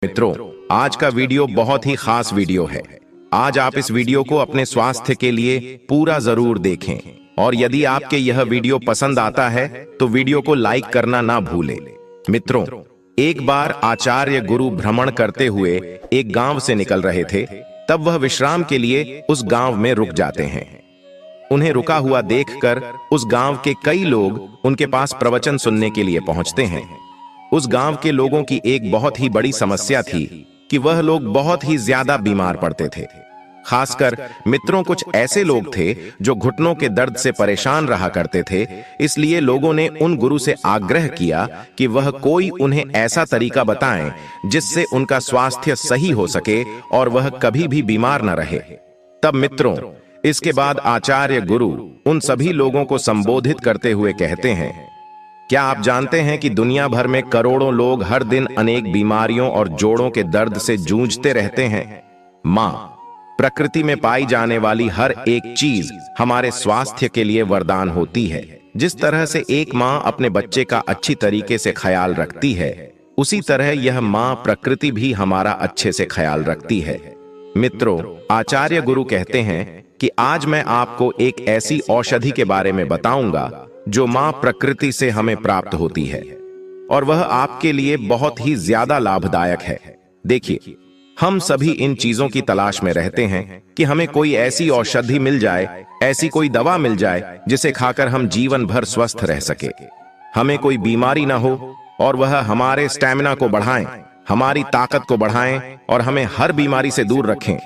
मित्रों, आज का वीडियो बहुत ही खास वीडियो है। आज आप इस वीडियो को अपने स्वास्थ्य के लिए पूरा जरूर देखें और यदि आपके यह वीडियो पसंद आता है तो वीडियो को लाइक करना ना भूलें। मित्रों, एक बार आचार्य गुरु भ्रमण करते हुए एक गांव से निकल रहे थे। तब वह विश्राम के लिए उस गांव में रुक जाते हैं। उन्हें रुका हुआ देखकर उस गांव के कई लोग उनके पास प्रवचन सुनने के लिए पहुंचते हैं। उस गांव के लोगों की एक बहुत ही बड़ी समस्या थी कि वह लोग बहुत ही ज्यादा बीमार पड़ते थे। खासकर मित्रों, कुछ ऐसे लोग थे जो घुटनों के दर्द से परेशान रहा करते थे। इसलिए लोगों ने उन गुरु से आग्रह किया कि वह कोई उन्हें ऐसा तरीका बताएं जिससे उनका स्वास्थ्य सही हो सके और वह कभी भी बीमार न रहे। तब मित्रों, इसके बाद आचार्य गुरु उन सभी लोगों को संबोधित करते हुए कहते हैं, क्या आप जानते हैं कि दुनिया भर में करोड़ों लोग हर दिन अनेक बीमारियों और जोड़ों के दर्द से जूझते रहते हैं। मां, प्रकृति में पाई जाने वाली हर एक चीज हमारे स्वास्थ्य के लिए वरदान होती है। जिस तरह से एक मां अपने बच्चे का अच्छी तरीके से ख्याल रखती है, उसी तरह यह मां प्रकृति भी हमारा अच्छे से ख्याल रखती है। मित्रों, आचार्य गुरु कहते हैं कि आज मैं आपको एक ऐसी औषधि के बारे में बताऊंगा जो मां प्रकृति से हमें प्राप्त होती है और वह आपके लिए बहुत ही ज्यादा लाभदायक है। देखिए, हम सभी इन चीजों की तलाश में रहते हैं कि हमें कोई ऐसी औषधि मिल जाए, ऐसी कोई दवा मिल जाए जिसे खाकर हम जीवन भर स्वस्थ रह सके, हमें कोई बीमारी ना हो और वह हमारे स्टैमिना को बढ़ाएं, हमारी ताकत को बढ़ाएं और हमें हर बीमारी से दूर रखें।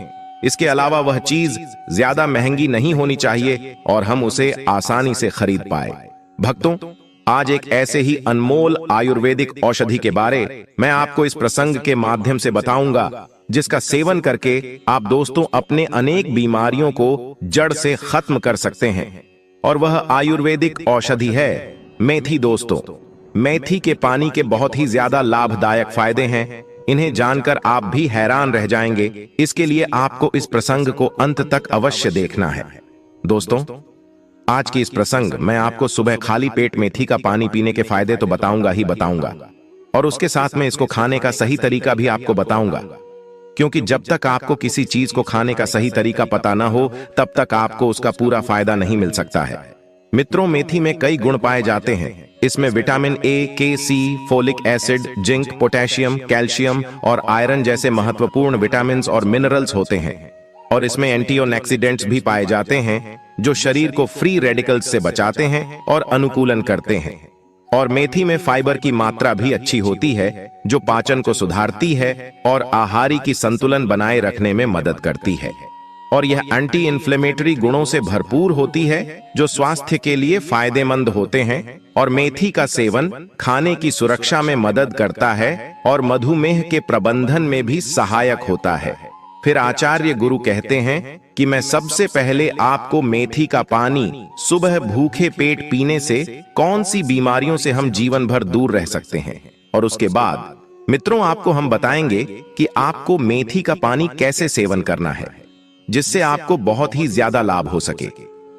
इसके अलावा वह चीज ज्यादा महंगी नहीं होनी चाहिए और हम उसे आसानी से खरीद पाए। भक्तों, आज एक ऐसे ही अनमोल आयुर्वेदिक औषधि के बारे मैं आपको इस प्रसंग के माध्यम से बताऊंगा, जिसका सेवन करके आप दोस्तों अपने अनेक बीमारियों को जड़ से खत्म कर सकते हैं। और वह आयुर्वेदिक औषधि है मेथी। दोस्तों, मेथी के पानी के बहुत ही ज्यादा लाभदायक फायदे हैं। इन्हें जानकर आप भी हैरान रह जाएंगे। इसके लिए आपको इस प्रसंग को अंत तक अवश्य देखना है। दोस्तों, आज की इस प्रसंग मैं आपको सुबह खाली पेट मेथी का पानी पीने के फायदे तो बताऊंगा ही बताऊंगा, और उसके साथ में इसको खाने का सही तरीका भी आपको बताऊंगा। क्योंकि जब तक आपको किसी चीज को खाने का सही तरीका पता ना हो, तब तक आपको उसका पूरा फायदा नहीं मिल सकता है। मित्रों, मेथी में कई गुण पाए जाते हैं। इसमें vitamin A, K, C, folic acid, zinc, potassium, calcium और आयरन जैसे महत्वपूर्ण विटामिन और मिनरल्स होते हैं। और इसमें एंटीऑक्सीडेंट्स भी पाए जाते हैं जो शरीर को फ्री रेडिकल्स से बचाते हैं और अनुकूलन करते हैं। और मेथी में फाइबर की मात्रा भी अच्छी होती है जो पाचन को सुधारती है और आहारी की संतुलन बनाए रखने में मदद करती है। और यह एंटी इन्फ्लेमेटरी गुणों से भरपूर होती है जो स्वास्थ्य के लिए फायदेमंद होते हैं। और मेथी का सेवन खाने की सुरक्षा में मदद करता है और मधुमेह के प्रबंधन में भी सहायक होता है। फिर आचार्य गुरु कहते हैं कि मैं सबसे पहले आपको मेथी का पानी सुबह भूखे पेट पीने से कौन सी बीमारियों से हम जीवन भर दूर रह सकते हैं, और उसके बाद मित्रों आपको हम बताएंगे कि आपको मेथी का पानी कैसे सेवन करना है जिससे आपको बहुत ही ज्यादा लाभ हो सके।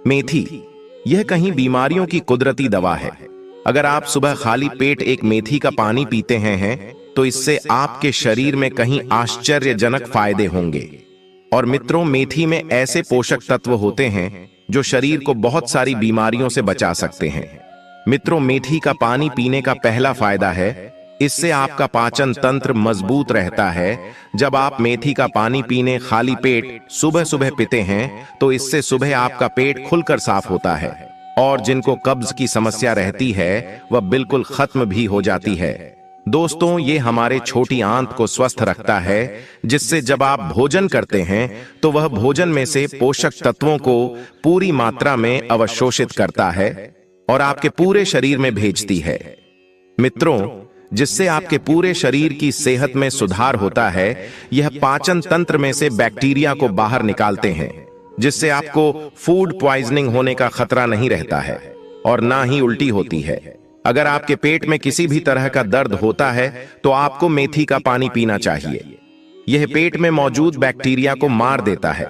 मेथी यह कहीं बीमारियों की कुदरती दवा है। अगर आप सुबह खाली पेट एक मेथी का पानी पीते हैं तो इससे आपके शरीर में कहीं आश्चर्यजनक फायदे होंगे। और मित्रों, मेथी में ऐसे पोषक तत्व होते हैं जो शरीर को बहुत सारी बीमारियों से बचा सकते हैं। मित्रों, मेथी का पानी पीने का पहला फायदा है, इससे आपका पाचन तंत्र मजबूत रहता है। जब आप मेथी का पानी पीने खाली पेट सुबह सुबह पीते हैं तो इससे सुबह आपका पेट खुलकर साफ होता है और जिनको कब्ज की समस्या रहती है वह बिल्कुल खत्म भी हो जाती है। दोस्तों, ये हमारे छोटी आंत को स्वस्थ रखता है, जिससे जब आप भोजन करते हैं तो वह भोजन में से पोषक तत्वों को पूरी मात्रा में अवशोषित करता है और आपके पूरे शरीर में भेजती है। मित्रों, जिससे आपके पूरे शरीर की सेहत में सुधार होता है। यह पाचन तंत्र में से बैक्टीरिया को बाहर निकालते हैं, जिससे आपको फूड पॉइजनिंग होने का खतरा नहीं रहता है और ना ही उल्टी होती है। अगर आपके पेट में किसी भी तरह का दर्द होता है तो आपको मेथी का पानी पीना चाहिए। यह पेट में मौजूद बैक्टीरिया को मार देता है।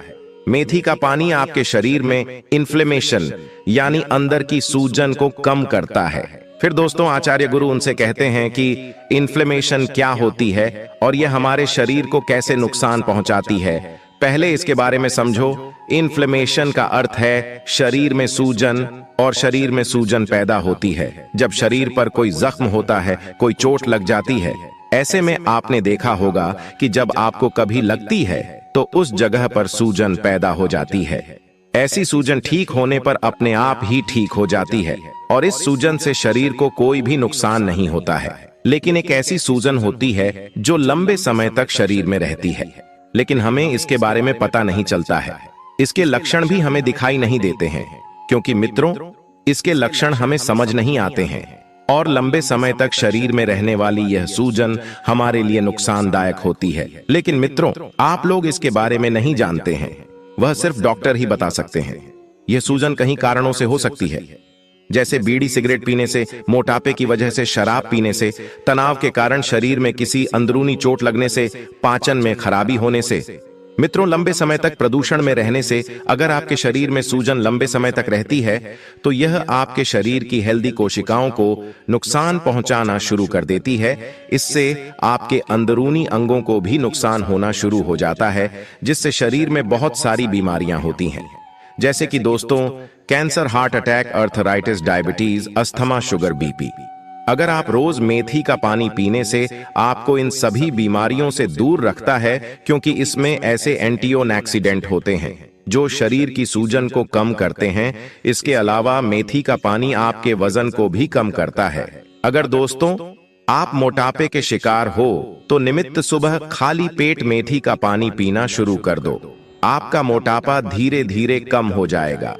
मेथी का पानी आपके शरीर में इन्फ्लेमेशन यानी अंदर की सूजन को कम करता है फिर दोस्तों आचार्य गुरु उनसे कहते हैं कि इन्फ्लेमेशन क्या होती है और यह हमारे शरीर को कैसे नुकसान पहुंचाती है। पहले इसके बारे में समझो। इन्फ्लेमेशन का अर्थ है शरीर में सूजन, और शरीर में सूजन पैदा होती है जब शरीर पर कोई जख्म होता है, कोई चोट लग जाती है। ऐसे में आपने देखा होगा कि जब आपको कभी लगती है तो उस जगह पर सूजन पैदा हो जाती है। ऐसी सूजन ठीक होने पर अपने आप ही ठीक हो जाती है और इस सूजन से शरीर को कोई भी नुकसान नहीं होता है। लेकिन एक ऐसी सूजन होती है जो लंबे समय तक शरीर में रहती है, लेकिन हमें इसके बारे में पता नहीं चलता है। इसके लक्षण भी हमें दिखाई नहीं देते हैं, क्योंकि मित्रों इसके लक्षण हमें समझ नहीं आते हैं और लंबे समय तक शरीर में रहने वाली यह सूजन हमारे लिए नुकसानदायक होती है। लेकिन मित्रों आप लोग इसके बारे में नहीं जानते हैं, वह सिर्फ डॉक्टर ही बता सकते हैं। यह सूजन कई कारणों से हो सकती है, जैसे बीड़ी सिगरेट पीने से, मोटापे की वजह से, शराब पीने से, तनाव के कारण शरीर में किसी अंदरूनी चोट लगने से, पाचन में खराबी होने से। मित्रों लंबे समय तक प्रदूषण में रहने से अगर आपके शरीर में सूजन लंबे समय तक रहती है तो यह आपके शरीर की हेल्दी कोशिकाओं को नुकसान पहुंचाना शुरू कर देती है। इससे आपके अंदरूनी अंगों को भी नुकसान होना शुरू हो जाता है, जिससे शरीर में बहुत सारी बीमारियां होती हैं, जैसे कि दोस्तों cancer, heart attack, arthritis, diabetes, asthma, sugar, BP. अगर आप रोज मेथी का पानी पीने से आपको इन सभी बीमारियों से दूर रखता है, क्योंकि इसमें ऐसे एंटीऑक्सीडेंट होते हैं जो शरीर की सूजन को कम करते हैं। इसके अलावा मेथी का पानी आपके वजन को भी कम करता है। अगर दोस्तों आप मोटापे के शिकार हो तो नियमित सुबह खाली पेट मेथी का पानी पीना शुरू कर दो। आपका मोटापा धीरे धीरे कम हो जाएगा।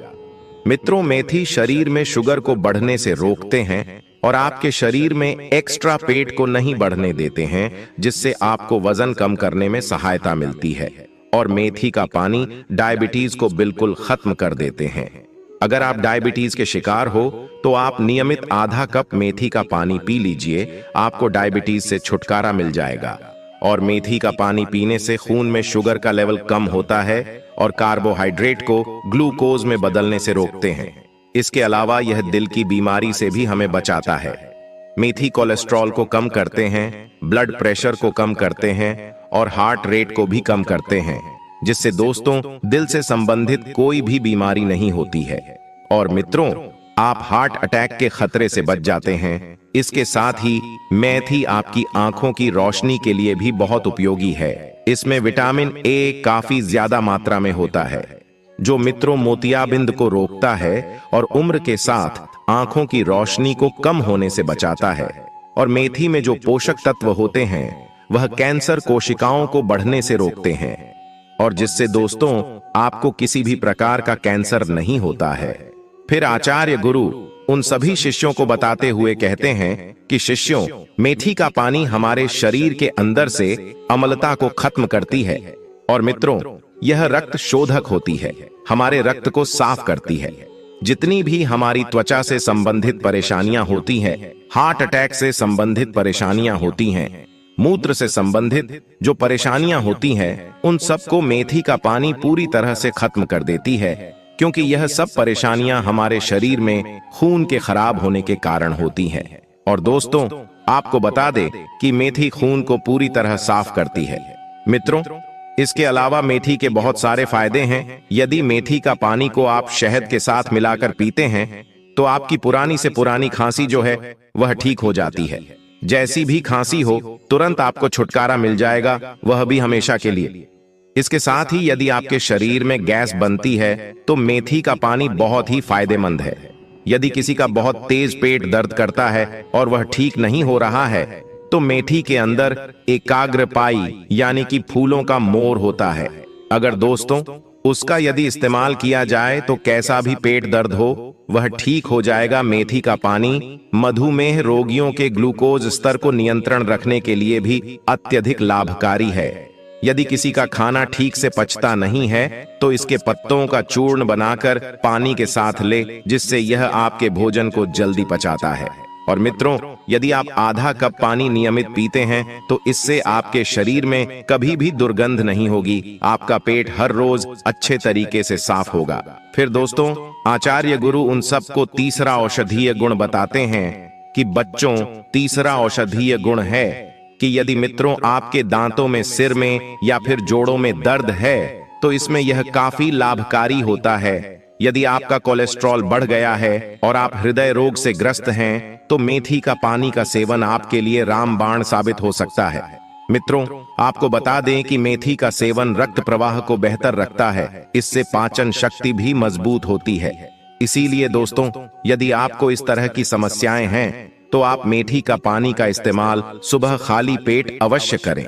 मित्रों मेथी शरीर में शुगर को बढ़ने से रोकते हैं और आपके शरीर में एक्स्ट्रा पेट को नहीं बढ़ने देते हैं, जिससे आपको वजन कम करने में सहायता मिलती है। और मेथी का पानी डायबिटीज को बिल्कुल खत्म कर देते हैं। अगर आप डायबिटीज के शिकार हो तो आप नियमित आधा कप मेथी का पानी पी लीजिए, आपको डायबिटीज से छुटकारा मिल जाएगा। और मेथी का पानी पीने से खून में शुगर का लेवल कम होता है और कार्बोहाइड्रेट को ग्लूकोज में बदलने से रोकते हैं। इसके अलावा यह दिल की बीमारी से भी हमें बचाता है। मेथी कोलेस्ट्रॉल को कम करते हैं, ब्लड प्रेशर को कम करते हैं और हार्ट रेट को भी कम करते हैं, जिससे दोस्तों दिल से संबंधित कोई भी बीमारी नहीं होती है। और मित्रों आप हार्ट अटैक के खतरे से बच जाते हैं। इसके साथ ही मेथी आपकी आंखों की रोशनी के लिए भी बहुत उपयोगी है। इसमें विटामिन ए काफी ज्यादा मात्रा में होता है, जो मित्रों मोतियाबिंद को रोकता है और उम्र के साथ आंखों की रोशनी को कम होने से बचाता है। और मेथी में जो पोषक तत्व होते हैं वह कैंसर कोशिकाओं को बढ़ने से रोकते हैं, और जिससे दोस्तों आपको किसी भी प्रकार का कैंसर नहीं होता है। फिर आचार्य गुरु उन सभी शिष्यों को बताते हुए कहते हैं कि शिष्यों मेथी का पानी हमारे शरीर के अंदर से अम्लता को खत्म करती है, और मित्रों यह रक्त शोधक होती है, हमारे रक्त को साफ करती है। जितनी भी हमारी त्वचा से संबंधित परेशानियां होती हैं, हार्ट अटैक से संबंधित परेशानियां होती हैं, मूत्र से संबंधित जो परेशानियां होती हैं, उन सबको मेथी का पानी पूरी तरह से खत्म कर देती है, क्योंकि यह सब परेशानियां हमारे शरीर में खून के खराब होने के कारण होती हैं। और दोस्तों आपको बता दे कि मेथी खून को पूरी तरह साफ करती है। मित्रों इसके अलावा मेथी के बहुत सारे फायदे हैं। यदि मेथी का पानी को आप शहद के साथ मिलाकर पीते हैं तो आपकी पुरानी से पुरानी खांसी जो है वह ठीक हो जाती है। जैसी भी खांसी हो तुरंत आपको छुटकारा मिल जाएगा, वह भी हमेशा के लिए। इसके साथ ही यदि आपके शरीर में गैस बनती है तो मेथी का पानी बहुत ही फायदेमंद है। यदि किसी का बहुत तेज पेट दर्द करता है और वह ठीक नहीं हो रहा है तो मेथी के अंदर एकाग्रपाई यानी कि फूलों का मोर होता है। अगर दोस्तों उसका यदि इस्तेमाल किया जाए तो कैसा भी पेट दर्द हो वह ठीक हो जाएगा। मेथी का पानी मधुमेह रोगियों के ग्लूकोज स्तर को नियंत्रण रखने के लिए भी अत्यधिक लाभकारी है। यदि किसी का खाना ठीक से पचता नहीं है तो इसके पत्तों का चूर्ण बनाकर पानी के साथ ले, जिससे यह आपके भोजन को जल्दी पचाता है। और मित्रों यदि आप आधा कप पानी नियमित पीते हैं तो इससे आपके शरीर में कभी भी दुर्गंध नहीं होगी, आपका पेट हर रोज अच्छे तरीके से साफ होगा। फिर दोस्तों आचार्य गुरु उन सबको तीसरा औषधीय गुण बताते हैं कि बच्चों, तीसरा औषधीय गुण है कि यदि मित्रों आपके दांतों में, सिर में या फिर जोड़ों में दर्द है तो इसमें यह काफी लाभकारी होता है। यदि आपका कोलेस्ट्रॉल बढ़ गया है और आप हृदय रोग से ग्रस्त हैं तो मेथी का पानी का सेवन आपके लिए रामबाण साबित हो सकता है। मित्रों, आपको बता दें कि मेथी का सेवन रक्त प्रवाह को बेहतर रखता है, इससे पाचन शक्ति भी मजबूत होती है। इसीलिए दोस्तों, यदि आपको इस तरह की समस्याएं हैं तो आप मेथी का पानी का इस्तेमाल सुबह खाली पेट अवश्य करें।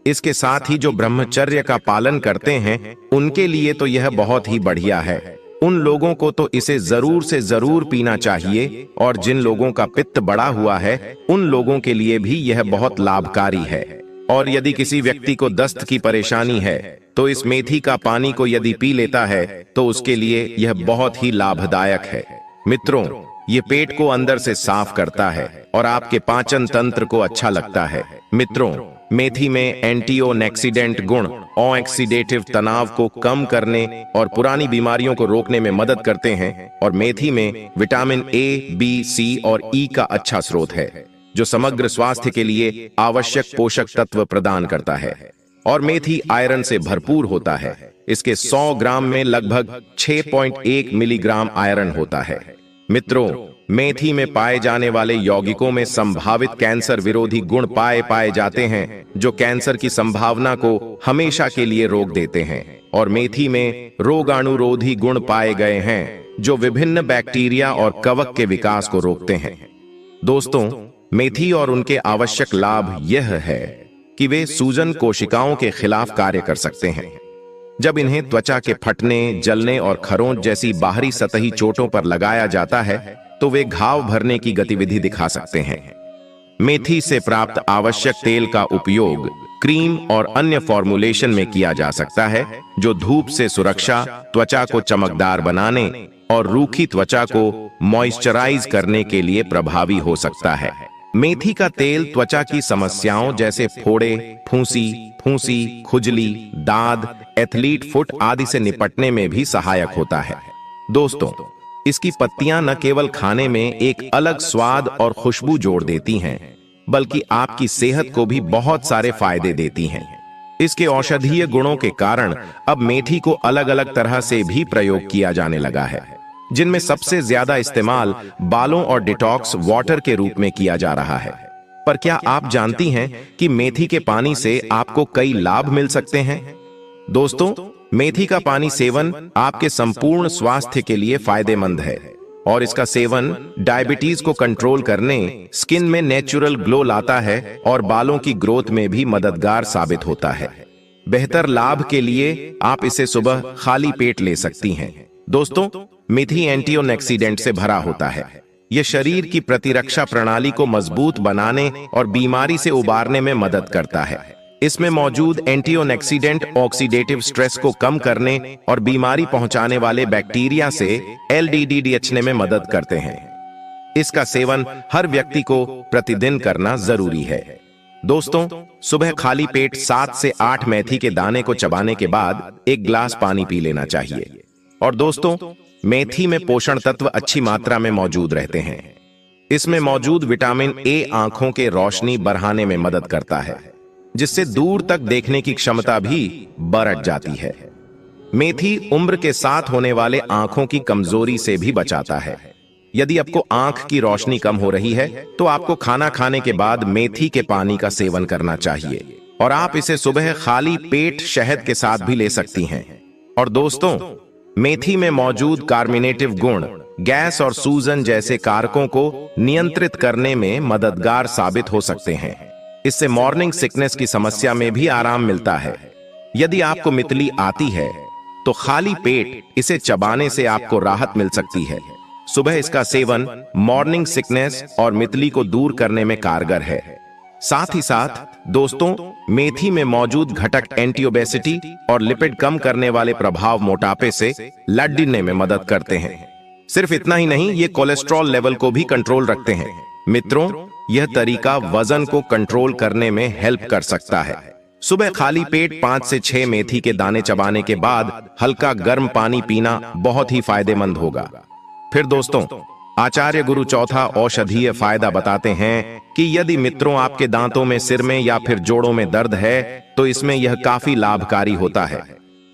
इसके साथ ही जो ब्रह्मचर्य का पालन करते हैं उनके लिए तो यह बहुत ही बढ़िया है। उन लोगों को तो इसे जरूर से जरूर पीना चाहिए, और जिन लोगों का पित्त बढ़ा हुआ है उन लोगों के लिए भी यह बहुत लाभकारी है। और यदि किसी व्यक्ति को दस्त की परेशानी है तो इस मेथी का पानी को यदि पी लेता है तो उसके लिए यह बहुत ही लाभदायक है। मित्रों, ये पेट को अंदर से साफ करता है और आपके पाचन तंत्र को अच्छा लगता है। मित्रों, मेथी में एंटीओक्सीडेंट गुण ऑक्सीडेटिव तनाव को कम करने और पुरानी बीमारियों को रोकने में मदद करते हैं, और मेथी में विटामिन ए, बी, सी और ई का अच्छा स्रोत है जो समग्र स्वास्थ्य के लिए आवश्यक पोषक तत्व प्रदान करता है। और मेथी आयरन से भरपूर होता है। इसके 100 ग्राम में लगभग 6.1 मिलीग्राम आयरन होता है। मित्रों, मेथी में पाए जाने वाले यौगिकों में संभावित कैंसर विरोधी गुण पाए जाते हैं जो कैंसर की संभावना को हमेशा के लिए रोक देते हैं। और मेथी में रोगाणुरोधी गुण पाए गए हैं जो विभिन्न बैक्टीरिया और कवक के विकास को रोकते हैं। दोस्तों, मेथी और उनके आवश्यक लाभ यह है कि वे सूजन कोशिकाओं के खिलाफ कार्य कर सकते हैं। जब इन्हें त्वचा के फटने, जलने और खरोंच जैसी बाहरी सतही चोटों पर लगाया जाता है तो वे घाव भरने की गतिविधि दिखा सकते हैं। मेथी से प्राप्त आवश्यक तेल का उपयोग क्रीम और अन्य फॉर्मुलेशन में किया जा सकता है जो धूप से सुरक्षा, त्वचा को चमकदार बनाने और रूखी त्वचा को मॉइस्चराइज करने के लिए प्रभावी हो सकता है। मेथी का तेल त्वचा की समस्याओं जैसे फोड़े, फूंसी, खुजली, दाद, एथलीट फुट आदि से निपटने में भी सहायक होता है। दोस्तों, इसकी पत्तियां न केवल खाने में एक अलग स्वाद और खुशबू जोड़ देती हैं, बल्कि आपकी सेहत को भी बहुत सारे फायदे देती हैं। इसके औषधीय गुणों के कारण अब मेथी को अलग अलग तरह से भी प्रयोग किया जाने लगा है, जिनमें सबसे ज्यादा इस्तेमाल बालों और डिटॉक्स वाटर के रूप में किया जा रहा है। पर क्या आप जानती हैं कि मेथी के पानी से आपको कई लाभ मिल सकते हैं? दोस्तों, मेथी का पानी सेवन आपके संपूर्ण स्वास्थ्य के लिए फायदेमंद है, और इसका सेवन डायबिटीज को कंट्रोल करने, स्किन में नेचुरल ग्लो लाता है और बालों की ग्रोथ में भी मददगार साबित होता है। बेहतर लाभ के लिए आप इसे सुबह खाली पेट ले सकती हैं। दोस्तों, मेथी एंटीऑक्सीडेंट से भरा होता है। यह शरीर की प्रतिरक्षा प्रणाली को मजबूत बनाने और बीमारी से उबारने में मदद करता है। इसमें मौजूद एंटीऑक्सीडेंट ऑक्सीडेटिव स्ट्रेस को कम करने और बीमारी पहुंचाने वाले बैक्टीरिया से एलडीडी में मदद करते हैं। इसका सेवन हर व्यक्ति को प्रतिदिन करना जरूरी है। दोस्तों, सुबह खाली पेट 7 से 8 मेथी के दाने को चबाने के बाद 1 गिलास पानी पी लेना चाहिए। और दोस्तों, मेथी में पोषण तत्व अच्छी मात्रा में मौजूद रहते हैं। इसमें मौजूद विटामिन ए आंखों के रोशनी बढ़ाने में मदद करता है, जिससे दूर तक देखने की क्षमता भी बढ़ जाती है। मेथी उम्र के साथ होने वाले आंखों की कमजोरी से भी बचाता है। यदि आपको आंख की रोशनी कम हो रही है तो आपको खाना खाने के बाद मेथी के पानी का सेवन करना चाहिए, और आप इसे सुबह खाली पेट शहद के साथ भी ले सकती हैं। और दोस्तों, मेथी में मौजूद कार्मिनेटिव गुण गैस और सूजन जैसे कारकों को नियंत्रित करने में मददगार साबित हो सकते हैं। इससे मॉर्निंग सिकनेस की समस्या में भी आराम मिलता है। यदि आपको मितली आती है तो खाली पेट इसे चबाने से आपको राहत मिल सकती है। सुबह इसका सेवन मॉर्निंग सिकनेस और मितली को दूर करने में कारगर है। साथ ही साथ दोस्तों, मेथी में मौजूद घटक एंटी-ओबेसिटी और लिपिड कम करने वाले प्रभाव मोटापे से लड़ने में मदद करते हैं। सिर्फ इतना ही नहीं, ये कोलेस्ट्रॉल लेवल को भी कंट्रोल रखते हैं। मित्रों, यह तरीका वजन को कंट्रोल करने में हेल्प कर सकता है। सुबह खाली पेट 5 से 6 मेथी के दाने चबाने के बाद हल्का गर्म पानी पीना बहुत ही फायदेमंद होगा। फिर दोस्तों, आचार्य गुरु चौथा औषधीय फायदा बताते हैं कि यदि मित्रों आपके दांतों में, सिर में या फिर जोड़ों में दर्द है तो इसमें यह काफी लाभकारी होता है।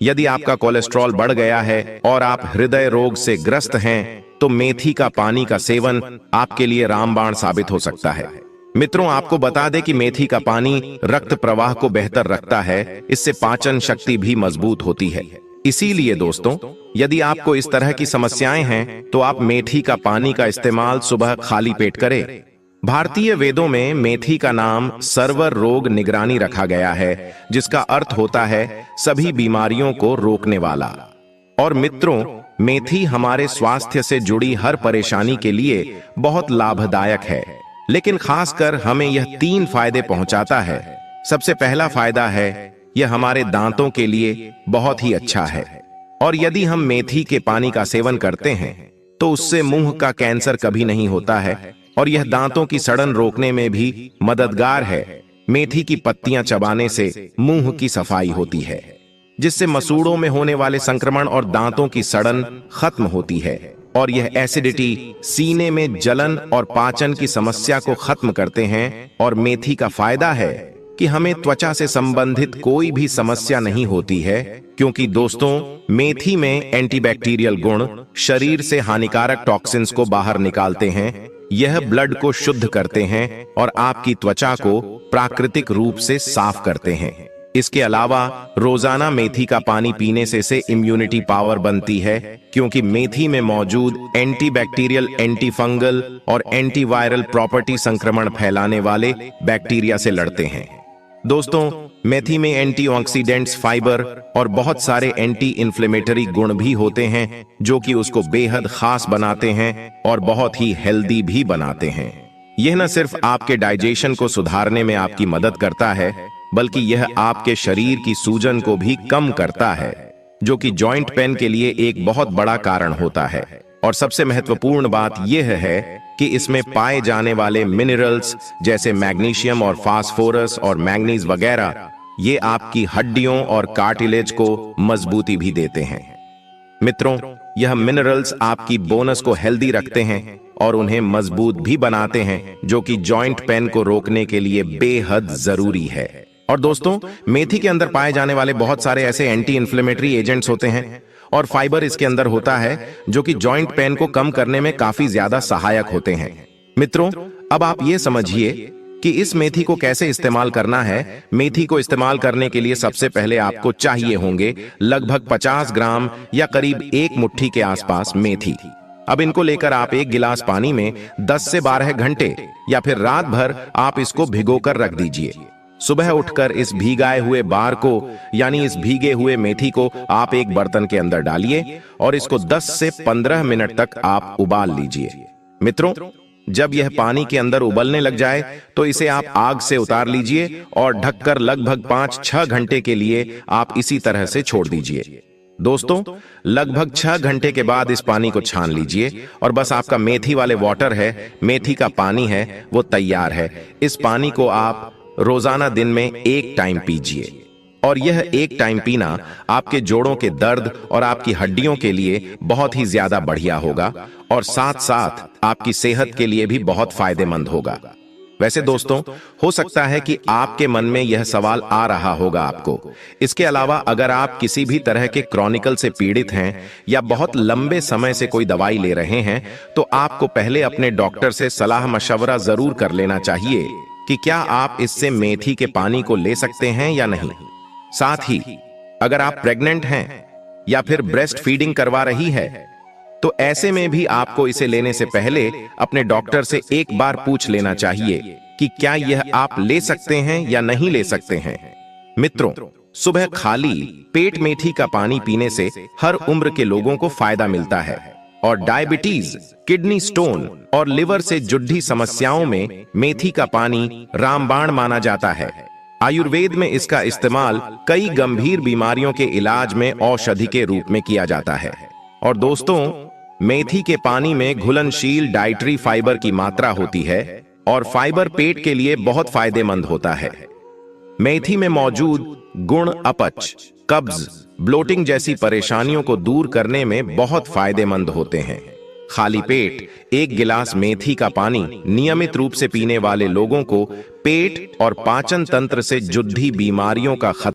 यदि आपका कोलेस्ट्रॉल बढ़ गया है और आप हृदय रोग से ग्रस्त हैं तो मेथी का पानी का सेवन आपके लिए रामबाण साबित हो सकता है। मित्रों, आपको बता दें कि मेथी का पानी रक्त प्रवाह को बेहतर रखता है, इससे पाचन शक्ति भी मजबूत होती है। इसीलिए दोस्तों, यदि आपको इस तरह की समस्याएं हैं तो आप मेथी का पानी का इस्तेमाल सुबह खाली पेट करें। भारतीय वेदों में मेथी का नाम सर्वर रोग निगरानी रखा गया है, जिसका अर्थ होता है सभी बीमारियों को रोकने वाला। और मित्रों, मेथी हमारे स्वास्थ्य से जुड़ी हर परेशानी के लिए बहुत लाभदायक है, लेकिन खासकर हमें यह 3 फायदे पहुंचाता है। सबसे पहला फायदा है, यह हमारे दांतों के लिए बहुत ही अच्छा है। और यदि हम मेथी के पानी का सेवन करते हैं तो उससे मुंह का कैंसर कभी नहीं होता है और यह दांतों की सड़न रोकने में भी मददगार है। मेथी की पत्तियां चबाने से मुंह की सफाई होती है, जिससे मसूड़ों में होने वाले संक्रमण और दांतों की सड़न खत्म होती है। और यह एसिडिटी, सीने में जलन और पाचन की समस्या को खत्म करते हैं। और मेथी का फायदा है कि हमें त्वचा से संबंधित कोई भी समस्या नहीं होती है, क्योंकि दोस्तों मेथी में एंटीबैक्टीरियल गुण शरीर से हानिकारक टॉक्सिन्स को बाहर निकालते हैं। यह ब्लड को शुद्ध करते हैं और आपकी त्वचा को प्राकृतिक रूप से साफ करते हैं। इसके अलावा रोजाना मेथी का पानी पीने से इम्यूनिटी पावर बनती है, क्योंकि मेथी में मौजूद एंटीबैक्टीरियल, एंटीफंगल और एंटीवायरल प्रॉपर्टी संक्रमण फैलाने वाले बैक्टीरिया से लड़ते हैं। दोस्तों, मेथी में एंटीऑक्सीडेंट्स, फाइबर और बहुत सारे एंटी इन्फ्लेमेटरी गुण भी होते हैं, जो कि उसको बेहद खास बनाते हैं और बहुत ही हेल्दी भी बनाते हैं। यह न सिर्फ आपके डाइजेशन को सुधारने में आपकी मदद करता है, बल्कि यह आपके शरीर की सूजन को भी कम करता है, जो कि जॉइंट पेन के लिए एक बहुत बड़ा कारण होता है। और सबसे महत्वपूर्ण बात यह है कि इसमें पाए जाने वाले मिनरल्स जैसे मैग्नीशियम और फास्फोरस और मैंगनीज वगैरह, ये आपकी हड्डियों और कार्टिलेज को मजबूती भी देते हैं। मित्रों, यह मिनरल्स आपकी बोनस को हेल्दी रखते हैं और उन्हें मजबूत भी बनाते हैं, जो कि जॉइंट पेन को रोकने के लिए बेहद जरूरी है। और दोस्तों, मेथी के अंदर पाए जाने वाले बहुत सारे ऐसे एंटी इन्फ्लेमेटरी एजेंट्स होते हैं और फाइबर इसके अंदर होता है, जो कि जॉइंट पेन को कम करने में काफी ज्यादा सहायक होते हैं। मित्रों, अब आप ये समझिए कि इस मेथी को कैसे इस्तेमाल करना है। मेथी को इस्तेमाल करने के लिए सबसे पहले आपको चाहिए होंगे लगभग 50 ग्राम या करीब 1 मुट्ठी के आसपास मेथी। अब इनको लेकर आप 1 गिलास पानी में 10 से 12 घंटे या फिर रात भर आप इसको भिगोकर रख दीजिए। सुबह उठकर इस भीगाए हुए बार को, यानी इस भीगे हुए मेथी को आप एक बर्तन के अंदर डालिए और इसको 10 से 15 मिनट तक आप उबाल लीजिए। मित्रों, जब यह पानी के अंदर उबलने लग जाए तो इसे आप आग से उतार लीजिए और ढककर लगभग 5-6 घंटे के लिए आप इसी तरह से छोड़ दीजिए। दोस्तों, लगभग 6 घंटे के बाद इस पानी को छान लीजिए और बस आपका मेथी वाले वाटर है, मेथी का पानी है, वो तैयार है। इस पानी को आप रोजाना दिन में 1 टाइम पीजिए और यह 1 टाइम पीना आपके जोड़ों के दर्द और आपकी हड्डियों के लिए बहुत ही ज्यादा बढ़िया होगा और साथ साथ आपकी सेहत के लिए भी बहुत फायदेमंद होगा। वैसे दोस्तों, हो सकता है कि आपके मन में यह सवाल आ रहा होगा आपको। इसके अलावा अगर आप किसी भी तरह के क्रॉनिकल से पीड़ित हैं या बहुत लंबे समय से कोई दवाई ले रहे हैं, तो आपको पहले अपने डॉक्टर से सलाह मशवरा जरूर कर लेना चाहिए कि क्या आप इससे मेथी के पानी को ले सकते हैं या नहीं। साथ ही अगर आप प्रेग्नेंट हैं या फिर ब्रेस्ट फीडिंग करवा रही है, तो ऐसे में भी आपको इसे लेने से पहले अपने डॉक्टर से एक बार पूछ लेना चाहिए कि क्या यह आप ले सकते हैं या नहीं ले सकते हैं। मित्रों, सुबह खाली पेट मेथी का पानी पीने से हर उम्र के लोगों को फायदा मिलता है और डायबिटीज, किडनी स्टोन और लिवर से जुड़ी समस्याओं में मेथी का पानी रामबाण माना जाता है। आयुर्वेद में इसका इस्तेमाल कई गंभीर बीमारियों के इलाज में औषधि के रूप में किया जाता है। और दोस्तों, मेथी के पानी में घुलनशील डाइटरी फाइबर की मात्रा होती है और फाइबर पेट के लिए बहुत फायदेमंद होता है। मेथी में मौजूद गुण अपच, कब्ज, ब्लोटिंग जैसी परेशानियों को दूर करने में बहुत फायदेमंद होते हैं। खाली पेट 1 गिलास मेथी का पानी नियमित रूप से पीने वाले लोगों को पेट और पाचन तंत्र से जुड़ी बीमारियों का खतरा